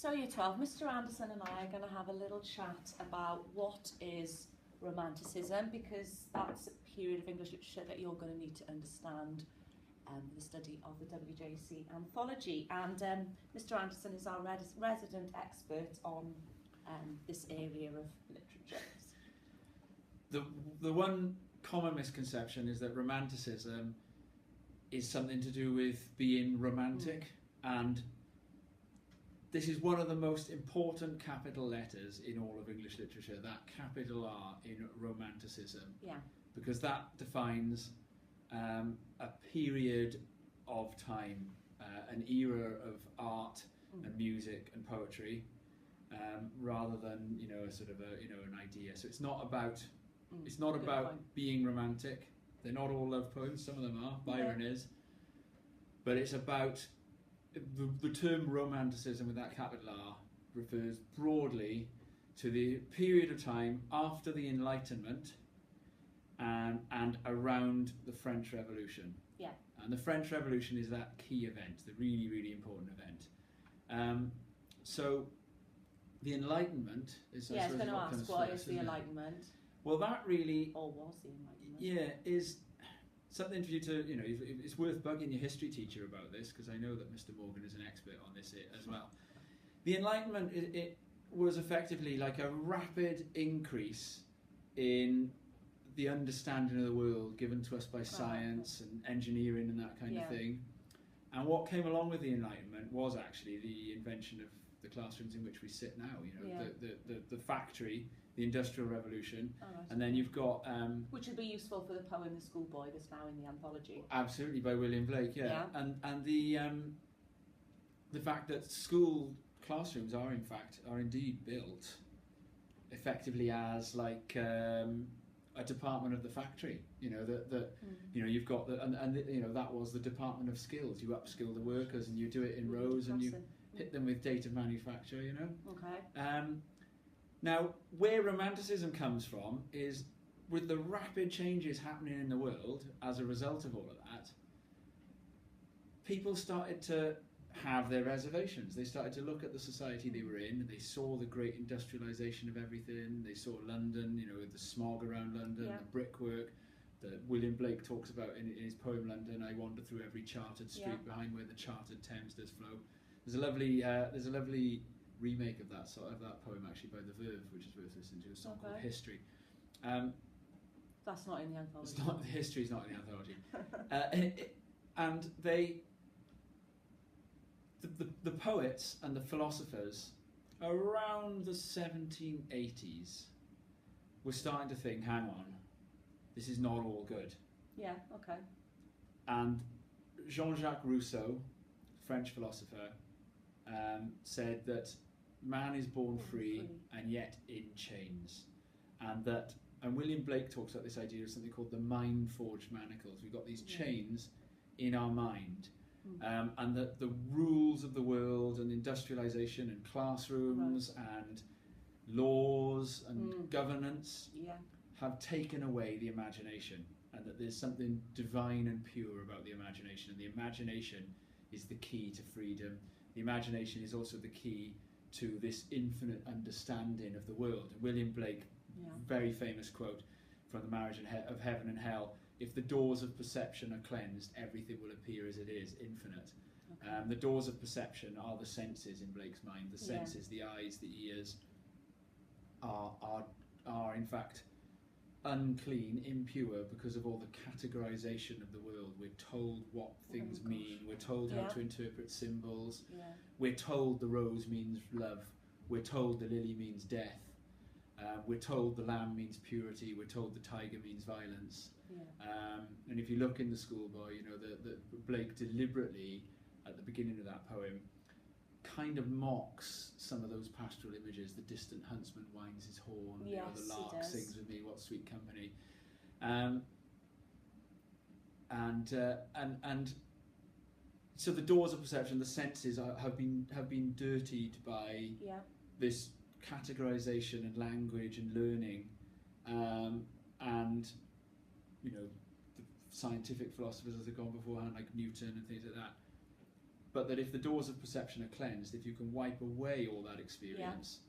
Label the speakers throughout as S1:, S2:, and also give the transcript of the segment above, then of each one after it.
S1: So Year 12, Mr. Anderson and I are going to have a little chat about what is Romanticism, because that's a period of English literature that you're going to need to understand the study of the WJC anthology. And Mr. Anderson is our resident expert on this area of literature.
S2: The one common misconception is that Romanticism is something to do with being romantic, and this is one of the most important capital letters in all of English literature, that capital R in Romanticism.
S1: Yeah.
S2: Because that defines a period of time, an era of art and music and poetry, rather than a sort of an idea. So it's not about being romantic. They're not all love poems. Some of them are. Byron is, but it's about the term Romanticism with that capital R refers broadly to the period of time after the Enlightenment and around the French Revolution.
S1: Yeah.
S2: And the French Revolution is that key event, the really, really important event. So the Enlightenment is...
S1: Yeah, I was going to ask, what is the Enlightenment?
S2: Well, that really...
S1: Or was the Enlightenment?
S2: Yeah, is something for you to, it's worth bugging your history teacher about this, because I know that Mr. Morgan is an expert on this as well. The Enlightenment, it was effectively like a rapid increase in the understanding of the world given to us by science and engineering and that kind of thing. And what came along with the Enlightenment was actually the invention of the classrooms in which we sit now, the factory, the Industrial Revolution, and then you've got...
S1: which would be useful for the poem The Schoolboy that's now in the anthology.
S2: Absolutely, by William Blake, yeah. And the fact that school classrooms are indeed built effectively as like a department of the factory, you've got that was the department of skills. You upskill the workers and you do it in rows and you hit them with date of manufacture,
S1: Okay.
S2: Now, where Romanticism comes from is with the rapid changes happening in the world as a result of all of that, people started to have their reservations. They started to look at the society they were in. They saw the great industrialisation of everything. They saw London, with the smog around London, the brickwork that William Blake talks about in his poem London. I wander through every chartered street behind where the chartered Thames does flow. There's a lovely remake of that poem actually by the Verve, which is worth listening to. A song called History.
S1: That's not in the anthology.
S2: It's not, history is not in the anthology. And the poets and the philosophers around the 1780s were starting to think, hang on, this is not all good.
S1: Yeah, okay.
S2: And Jean-Jacques Rousseau, French philosopher, said that man is born free and yet in chains. And William Blake talks about this idea of something called the mind-forged manacles. We've got these chains in our mind. And that the rules of the world and industrialisation and classrooms and laws and governance have taken away the imagination, and that there's something divine and pure about the imagination, and the imagination is the key to freedom. The imagination is also the key to this infinite understanding of the world. And William Blake, very famous quote from The Marriage of Heaven and Hell, if the doors of perception are cleansed, everything will appear as it is, infinite. Okay. The doors of perception are the senses in Blake's mind. The senses, the eyes, the ears, are in fact unclean, impure, because of all the categorization of the world. We're told what things mean. We're told how to interpret symbols. We're told the rose means love. We're told the lily means death. We're told the lamb means purity. We're told the tiger means violence. And if you look in The Schoolboy, that Blake deliberately, at the beginning of that poem, kind of mocks some of those pastoral images. The distant huntsman winds his horn, the lark sings with me, what sweet company. And so the doors of perception, the senses have been dirtied by this categorization and language and learning, and the scientific philosophers as have gone beforehand, like Newton and things like that, but that if the doors of perception are cleansed, if you can wipe away all that experience,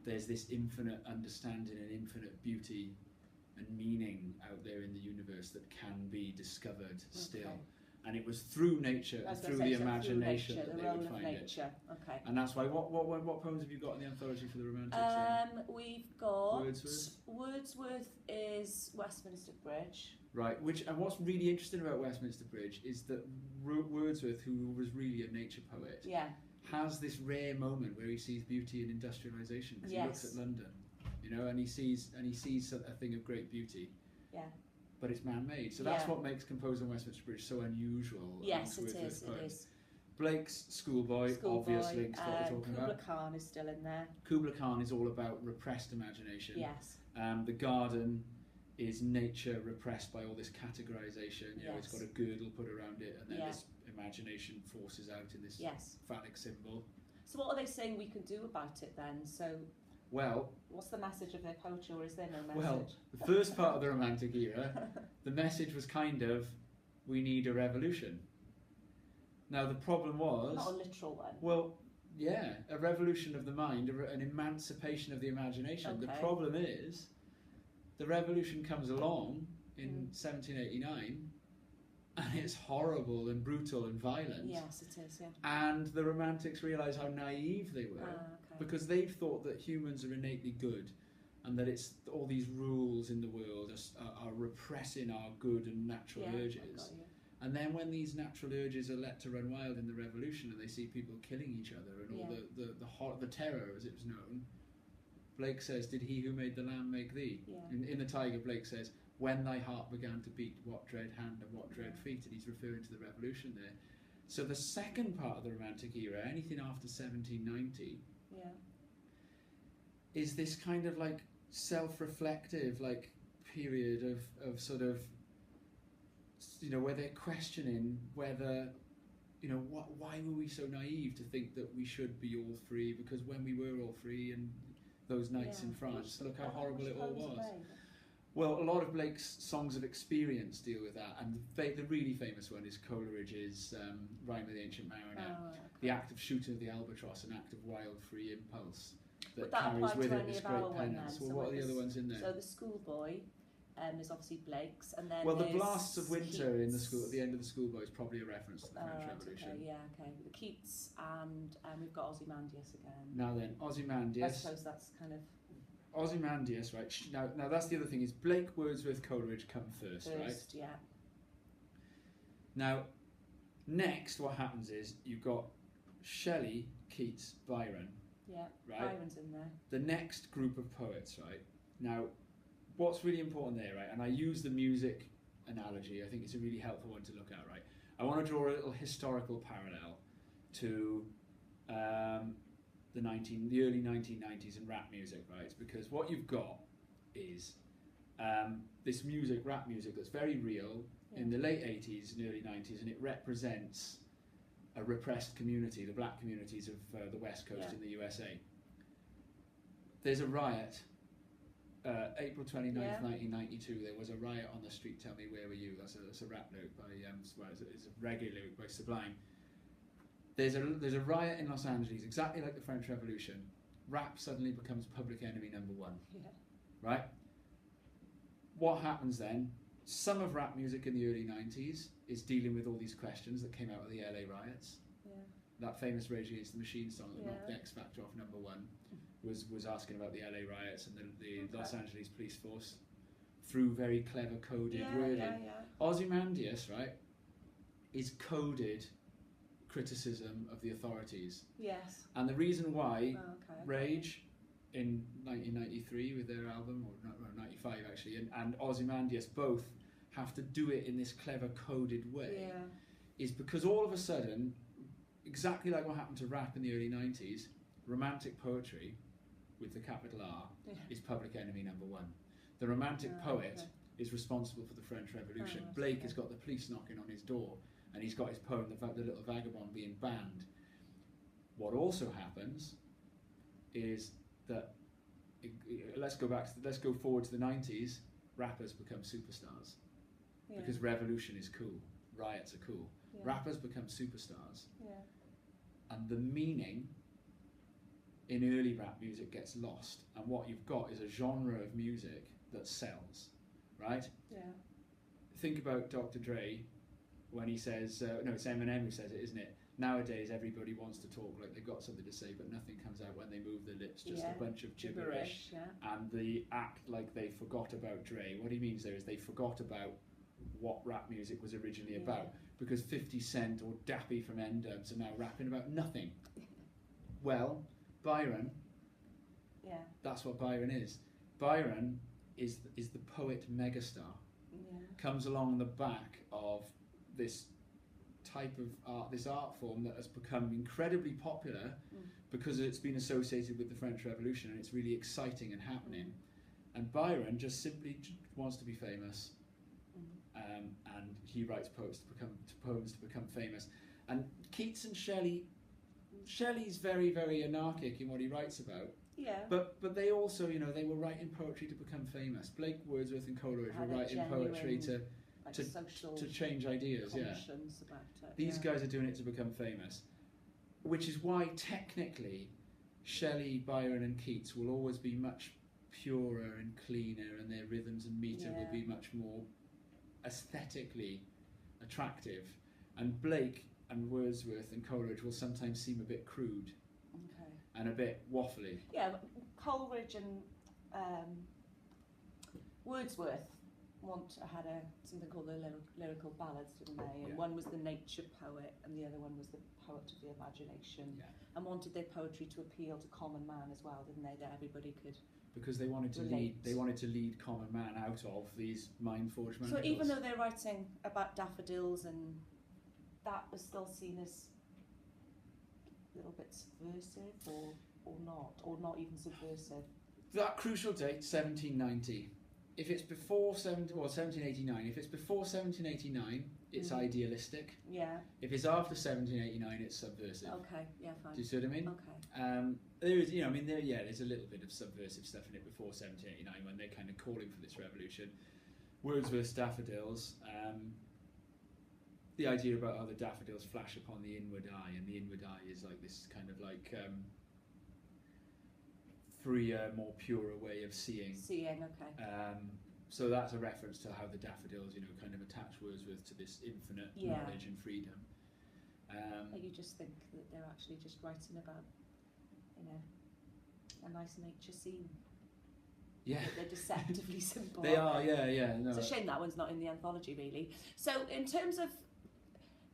S2: there's this infinite understanding and infinite beauty and meaning out there in the universe that can be be still. And it was through nature and through the imagination that they would find it.
S1: Okay.
S2: And that's why, what poems have you got in the anthology for the Romantics?
S1: We've got
S2: Wordsworth.
S1: Wordsworth is Westminster Bridge.
S2: Right, and what's really interesting about Westminster Bridge is that Wordsworth, who was really a nature poet, has this rare moment where he sees beauty in industrialisation, because he looks at London, you know, and he sees a thing of great beauty. Yeah. But it's man-made, so that's what makes Composed on Westminster Bridge so unusual.
S1: Yes, it is. It is.
S2: Blake's Schoolboy, obvious links to what we're talking about.
S1: Kubla Khan is still in there.
S2: Kubla Khan is all about repressed imagination.
S1: Yes.
S2: The Garden is nature repressed by all this categorisation. You know, it's got a girdle put around it, and then this imagination forces out in this phallic symbol.
S1: So what are they saying we can do about it then? So.
S2: Well,
S1: what's the message of their poetry, or is there no message?
S2: Well, the first part of the Romantic era, the message was kind of, we need a revolution. Now the problem was...
S1: Not a literal one.
S2: Well, yeah, a revolution of the mind, an emancipation of the imagination. The problem is, the revolution comes along in 1789, and it's horrible and brutal and violent.
S1: Yes, it is, yeah.
S2: And the Romantics realised how naive they were. Because they've thought that humans are innately good, and that it's all these rules in the world are repressing our good and natural urges. And then when these natural urges are let to run wild in the revolution, and they see people killing each other and all the terror, as it was known, Blake says, "Did he who made the lamb make thee?" In the Tiger, Blake says, "When thy heart began to beat, what dread hand and what dread feet?" And he's referring to the revolution there. So the second part of the Romantic era, anything after 1790, is this kind of like self-reflective like period of sort of, you know, where they're questioning whether, you know, why were we so naive to think that we should be all free, because when we were all free and those nights in France, look how horrible it all was. Well, a lot of Blake's songs of experience deal with that, and the really famous one is Coleridge's Rhyme of the Ancient Mariner. The act of shooting of the albatross, an act of wild free impulse that carries with it this great penance. Well, what are the other ones in there?
S1: So the Schoolboy is obviously Blake's, and then
S2: the Blasts of Winter
S1: Keats.
S2: in the school at the end of the Schoolboy is probably a reference to the French Revolution.
S1: The Keats, and we've got Ozymandias again.
S2: Now then, Ozymandias.
S1: I suppose that's kind of.
S2: Ozymandias, right? Now that's the other thing, is Blake, Wordsworth, Coleridge come first, right?
S1: Yeah.
S2: Now, next, what happens is you've got Shelley, Keats, Byron.
S1: Yeah.
S2: Right.
S1: Byron's in there.
S2: The next group of poets, right? Now, what's really important there, right? And I use the music analogy. I think it's a really helpful one to look at, right? I want to draw a little historical parallel to the early 1990s and rap music, right? Because what you've got is this music, rap music, that's very real in the late 80s and early 90s, and it represents a repressed community, the black communities of the West Coast in the USA. There's a riot, April 29th, 1992, there was a riot on the street, tell me where were you? That's a rap lyric by, it's a reggae lyric by Sublime. There's a riot in Los Angeles, exactly like the French Revolution. Rap suddenly becomes public enemy number one, right? What happens then? Some of rap music in the early 90s is dealing with all these questions that came out of the LA riots. That famous Rage Against the Machine song that knocked X Factor off number one was asking about the LA riots and the Los Angeles police force through very clever coded wording. Ozymandias, right, is coded criticism of the authorities.
S1: Yes.
S2: And the reason why Rage in 1993 with their album, or 95 actually, and Ozymandias both have to do it in this clever coded way, is because all of a sudden, exactly like what happened to rap in the early 90s, romantic poetry, with the capital R, is public enemy number one. The romantic poet is responsible for the French Revolution. Blake has got the police knocking on his door, and he's got his poem, The Little Vagabond, being banned. What also happens is that, let's go forward to the 90s, rappers become superstars. Because revolution is cool, riots are cool.
S1: Yeah.
S2: Rappers become superstars,
S1: Yeah.
S2: and the meaning in early rap music gets lost. And what you've got is a genre of music that sells, right?
S1: Yeah.
S2: Think about Dr. Dre when he says, no, it's Eminem who says it, isn't it? Nowadays, everybody wants to talk like they've got something to say, but nothing comes out when they move their lips, just a bunch of gibberish.
S1: Yeah.
S2: And they act like they forgot about Dre. What he means there is they forgot about what rap music was originally about, because 50 Cent or Dappy from N-Dubs are now rapping about nothing. Well, Byron, that's what Byron is. Byron is the poet megastar.
S1: Yeah.
S2: Comes along the back of this type of art, this art form that has become incredibly popular because it's been associated with the French Revolution, and it's really exciting and happening. And Byron just simply wants to be famous, and he writes poems to become famous. And Keats and Shelley's very, very anarchic in what he writes about.
S1: Yeah.
S2: But they also, they were writing poetry to become famous. Blake, Wordsworth, and Coleridge were writing poetry to change ideas. Yeah.
S1: About it,
S2: These guys are doing it to become famous, which is why technically Shelley, Byron, and Keats will always be much purer and cleaner, and their rhythms and metre will be much more aesthetically attractive. And Blake and Wordsworth and Coleridge will sometimes seem a bit crude and a bit waffly.
S1: Yeah, Coleridge and Wordsworth had something called the lyrical ballads, didn't they? And one was the nature poet, and the other one was the poet of the imagination, and wanted their poetry to appeal to common man as well, didn't they? That everybody could. Because they wanted to
S2: lead common man out of these mind-forged manacles.
S1: So even though they're writing about daffodils, and that was still seen as a little bit subversive, or not even subversive.
S2: That crucial date, 1790. If it's before 1789. If it's before 1789, it's idealistic.
S1: Yeah.
S2: If it's after 1789, it's subversive.
S1: Okay. Yeah. Fine.
S2: Do you see what I mean?
S1: Okay.
S2: There is, there's a little bit of subversive stuff in it before 1789 when they're kind of calling for this revolution. Wordsworth's daffodils. The idea about how the daffodils flash upon the inward eye, and the inward eye is like this kind of like freer, more purer way of seeing.
S1: Okay.
S2: So that's a reference to how the daffodils, kind of attach Wordsworth to this infinite knowledge and freedom.
S1: You just think that they're actually just writing about, a nice nature scene.
S2: Yeah.
S1: That they're deceptively simple.
S2: They are, yeah. No.
S1: It's a shame that one's not in the anthology, really. So in terms of,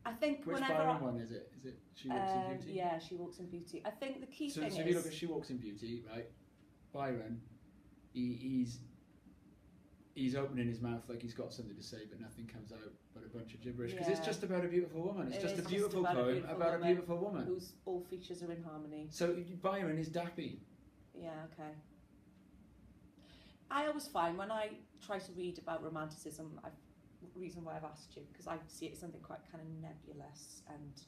S1: I think
S2: which
S1: whenever
S2: Byron one is it? Is it She Walks in Beauty?
S1: Yeah, She Walks in Beauty. I think the key thing is...
S2: So if you look at She Walks in Beauty, right, Byron, he's opening his mouth like he's got something to say, but nothing comes out but a bunch of gibberish, because it's just about a beautiful woman. It's just a beautiful poem about a beautiful woman
S1: whose all features are in harmony.
S2: So Byron is dappy.
S1: Yeah, okay. I always find when I try to read about Romanticism, the reason why I've asked you, because I see it as something quite kind of nebulous and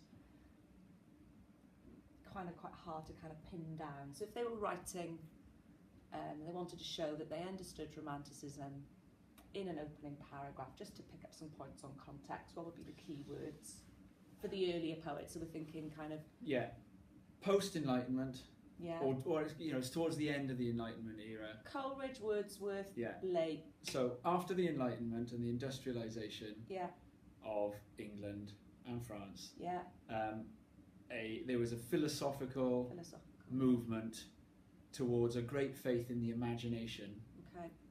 S1: quite hard to kind of pin down. So if they were writing, they wanted to show that they understood Romanticism in an opening paragraph, just to pick up some points on context, what would be the key words for the earlier poets? So we're thinking kind of...
S2: Yeah, post-Enlightenment.
S1: Yeah.
S2: Or it's towards the end of the Enlightenment era.
S1: Coleridge, Wordsworth, Blake.
S2: So after the Enlightenment and the industrialisation of England and France, there was a philosophical movement towards a great faith in the imagination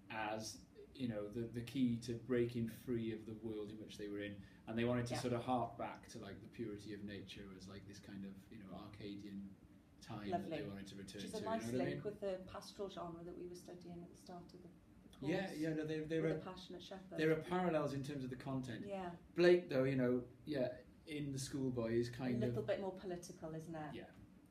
S2: as the key to breaking free of the world in which they were in, and they wanted to sort of hark back to like the purity of nature as like this kind of Arcadian time that they wanted to return to.
S1: Which is a nice link with the pastoral genre that we were studying at the start of the course.
S2: There are
S1: Passionate Shepherd.
S2: There are parallels in terms of the content.
S1: Yeah.
S2: Blake, though, in the Schoolboy is kind of
S1: a little bit more political, isn't it?
S2: Yeah,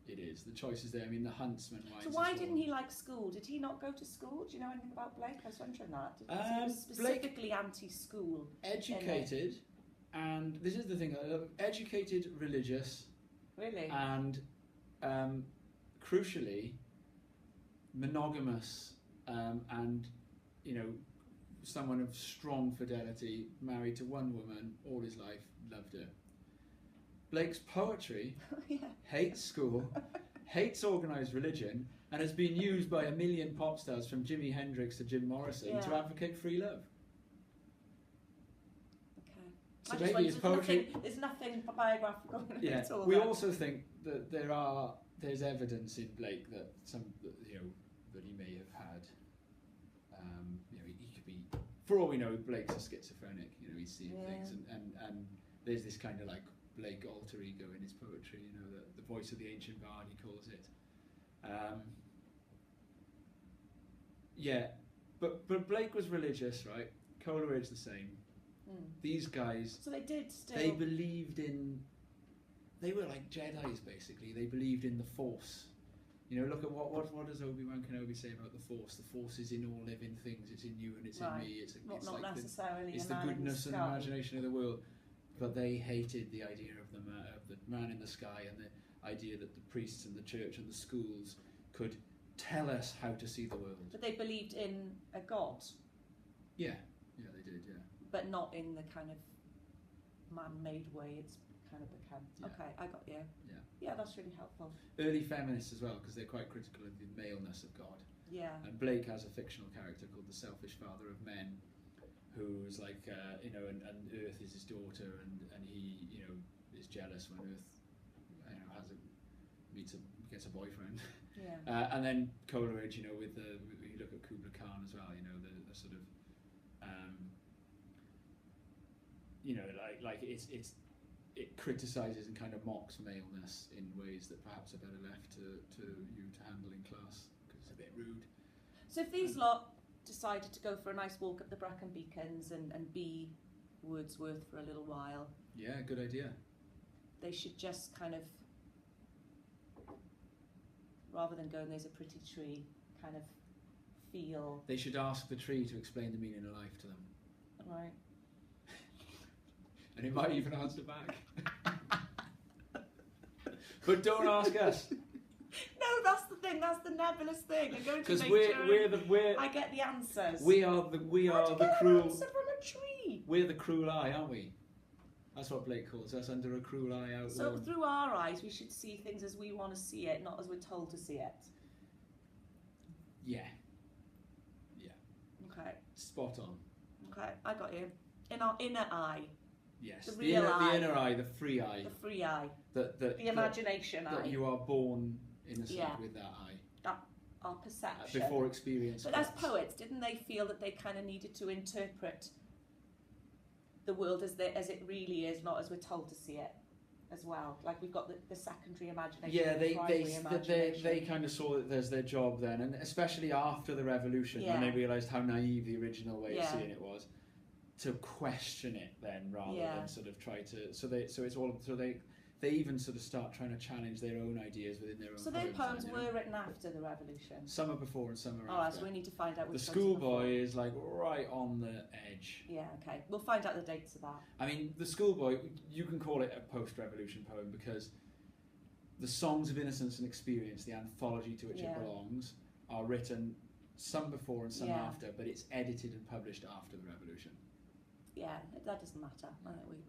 S2: it is. The choices there. I mean, the Huntsman.
S1: So why didn't he like school? Did he not go to school? Do you know anything about Blake? I was wondering that. He was specifically anti-school.
S2: Educated, and this is the thing: educated, religious.
S1: Really.
S2: And crucially, monogamous, and someone of strong fidelity, married to one woman all his life, loved her. Blake's poetry
S1: Yeah.
S2: hates school, hates organised religion, and has been used by a million pop stars from Jimi Hendrix to Jim Morrison to advocate free love.
S1: Okay.
S2: So maybe his poetry...
S1: There's nothing biographical in it at all.
S2: We also think that there's evidence in Blake that that he may have had. He could be, for all we know, Blake's a schizophrenic. He's seeing things, and there's this kind of like Blake alter ego in his poetry. The voice of the ancient bard, he calls it. But Blake was religious, right? Coleridge the same. These guys,
S1: so they did still.
S2: They believed in. They were like Jedis, basically. They believed in the Force. Look at what does Obi-Wan Kenobi say about the Force? The Force is in all living things. It's in you and it's in me. It's
S1: not
S2: like
S1: necessarily.
S2: It's the goodness and imagination of the world. But they hated the idea of the man in the sky and the idea that the priests and the church and the schools could tell us how to see the world.
S1: But they believed in a god.
S2: Yeah, they did. Yeah.
S1: But not in the kind of man-made way it's kind of become.
S2: Yeah.
S1: Okay, I got you. Yeah, that's really helpful.
S2: Early feminists as well, because they're quite critical of the maleness of God.
S1: Yeah.
S2: And Blake has a fictional character called the selfish father of men, who's like, and Earth is his daughter, and he, is jealous when Earth, gets a boyfriend.
S1: Yeah.
S2: And then Coleridge, you look at Kubla Khan as well, the sort of, it criticises and kind of mocks maleness in ways that perhaps are better left to you to handle in class, because it's a bit rude.
S1: So if these lot decided to go for a nice walk up the Brecon Beacons and be Wordsworth for a little while...
S2: Yeah, good idea.
S1: They should just kind of, rather than going, there's a pretty tree, kind of feel...
S2: They should ask the tree to explain the meaning of life to them.
S1: Right.
S2: And it might even answer back. But don't ask us.
S1: No, that's the thing. That's the nebulous thing. I'm going to
S2: because
S1: we're I get the answers.
S2: We are the cruel.
S1: Answer from a tree.
S2: We're the cruel eye, aren't we? That's what Blake calls us, under a cruel eye out.
S1: So through our eyes, we should see things as we want to see it, not as we're told to see it.
S2: Yeah.
S1: Okay.
S2: Spot on.
S1: Okay, I got you. In our inner eye.
S2: Yes,
S1: the inner
S2: eye, the free eye.
S1: The free eye.
S2: The
S1: imagination eye.
S2: That you are born innocent with that eye.
S1: That our perception.
S2: Before experience.
S1: But as poets, didn't they feel that they kind of needed to interpret the world as it really is, not as we're told to see it, as well? Like we've got the secondary imagination. Yeah,
S2: they kind of saw it as their job then, and especially after the revolution, when they realised how naive the original way of seeing it was. To question it then, rather than sort of try to, they even sort of start trying to challenge their own ideas within their own.
S1: So their poems were written after the revolution.
S2: Some are before and some are after.
S1: Alright, so we need to find out which.
S2: The Schoolboy is like right on the edge.
S1: Yeah, okay, we'll find out the dates of that.
S2: I mean, the Schoolboy, you can call it a post-revolution poem because the songs of innocence and experience, the anthology to which it belongs, are written some before and some after, but it's edited and published after the revolution.
S1: Yeah, that doesn't matter.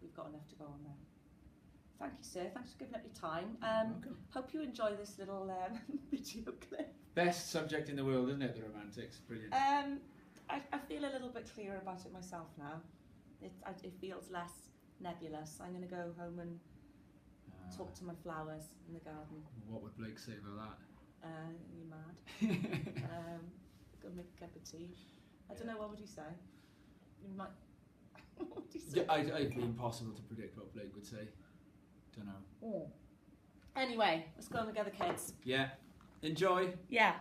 S1: We've got enough to go on there. Thank you, sir. Thanks for giving up your time. Hope you enjoy this little video clip.
S2: Best subject in the world, isn't it? The Romantics. Brilliant.
S1: I feel a little bit clearer about it myself now. It feels less nebulous. I'm going to go home and talk to my flowers in the garden.
S2: What would Blake say about that?
S1: You're mad. Go make a cup of tea. I don't know, what would you say? You might...
S2: It'd be impossible to predict what Blake would say. Don't know.
S1: Anyway, let's go and get the kids.
S2: Yeah. Enjoy.
S1: Yeah.